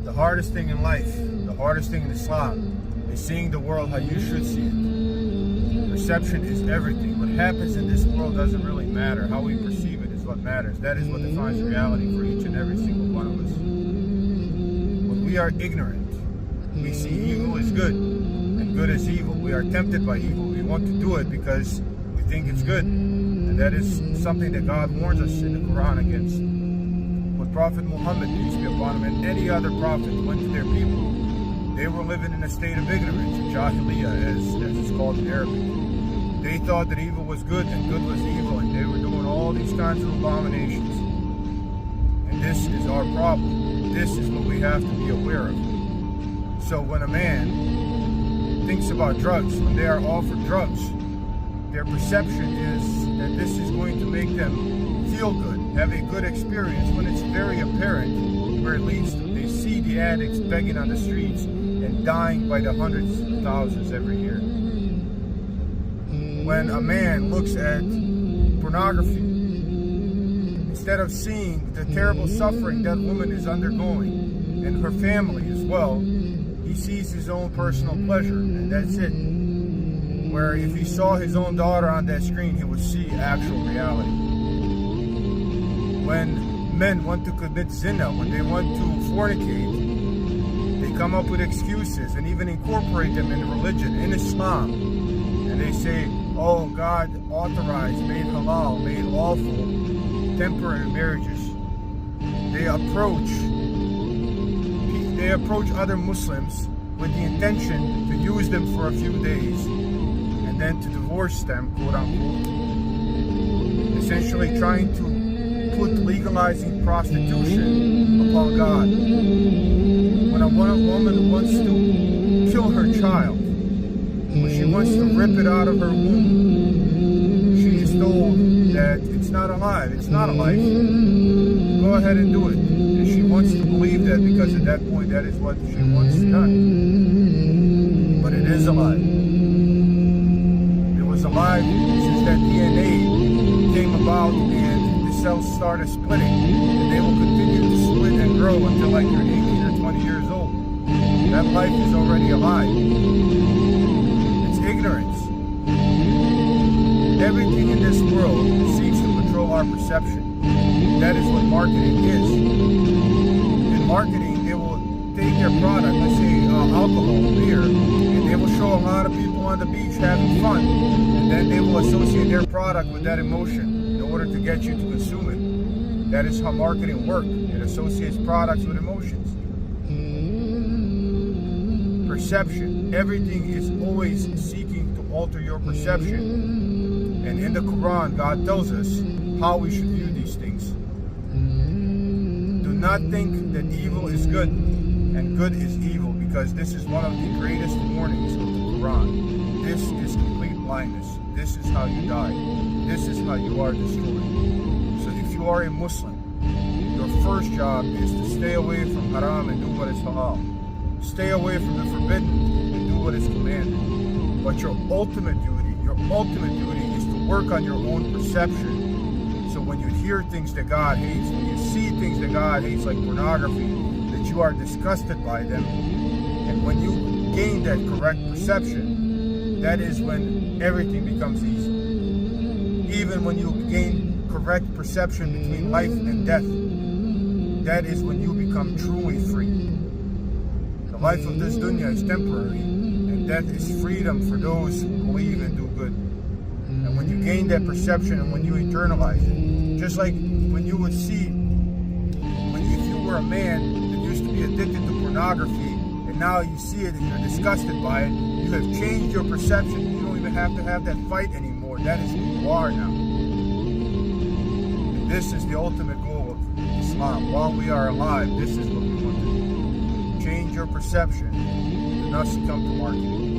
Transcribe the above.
The hardest thing in life, the hardest thing in Islam, is seeing the world how you should see it. Perception is everything. What happens in this world doesn't really matter. How we perceive it is what matters. That is what defines reality for each and every single one of us. When we are ignorant, we see evil as good and good as evil. We are tempted by evil. We want to do it because we think it's good. And that is something that God warns us in the Quran against. When Prophet Muhammad, peace be upon him, and any other prophet went to their people, they were living in a state of ignorance, jahiliyyah as it's called in Arabic. They thought that evil was good and good was evil, and they were doing all these kinds of abominations. And this is our problem. This is what we have to be aware of. So when a man thinks about drugs, when they are offered drugs, their perception is that this is going to make them feel good, have a good experience, when it's very apparent where it leads to. They see the addicts begging on the streets and dying by the hundreds of thousands every year. When a man looks at pornography, instead of seeing the terrible suffering that woman is undergoing and her family as well, he sees his own personal pleasure, and that's it. Where if he saw his own daughter on that screen, he would see actual reality. When men want to commit zina, when they want to fornicate, they come up with excuses and even incorporate them in religion, in Islam. And they say, oh, God authorized, made halal, made lawful temporary marriages. They approach other Muslims with the intention to use them for a few days and then to divorce them, quote unquote. Essentially trying to put legalizing prostitution upon God. When a woman wants to kill her child, when she wants to rip it out of her womb, she is told that it's not alive. It's not a life. Go ahead and do it. And she wants to believe that because at that point that is what she wants done. But it is alive. It was alive since that DNA came about and the cells started splitting. And they will continue to split and grow until like you're 18 or 20 years old. That life is already alive. It's ignorance. Everything in this world seeks to control our perception. That is what marketing is. In marketing, they will take their product, let's say alcohol, beer, and they will show a lot of people on the beach having fun. And then they will associate their product with that emotion in order to get you to consume it. That is how marketing works. It associates products with emotions. Perception. Everything is always seeking to alter your perception. And in the Quran, God tells us how we should view these things. Do not think that evil is good and good is evil, because this is one of the greatest warnings of the Quran. This is complete blindness. This is how you die. This is how you are destroyed. So if you are a Muslim, your first job is to stay away from haram and do what is halal. Stay away from the forbidden and do what is commanded. But your ultimate duty is to work on your own perception. So when you hear things that God hates, when you see things that God hates, like pornography, that you are disgusted by them, and when you gain that correct perception, that is when everything becomes easy. Even when you gain correct perception between life and death, that is when you become truly free. The life of this dunya is temporary, and death is freedom for those who believe and do good. And when you gain that perception and when you internalize it, just like when you would see, if you were a man that used to be addicted to pornography, and now you see it and you're disgusted by it, you have changed your perception. You don't even have to have that fight anymore. That is who you are now. And this is the ultimate goal of Islam. While we are alive, this is what we want to do. Change your perception. Do not succumb to marketing.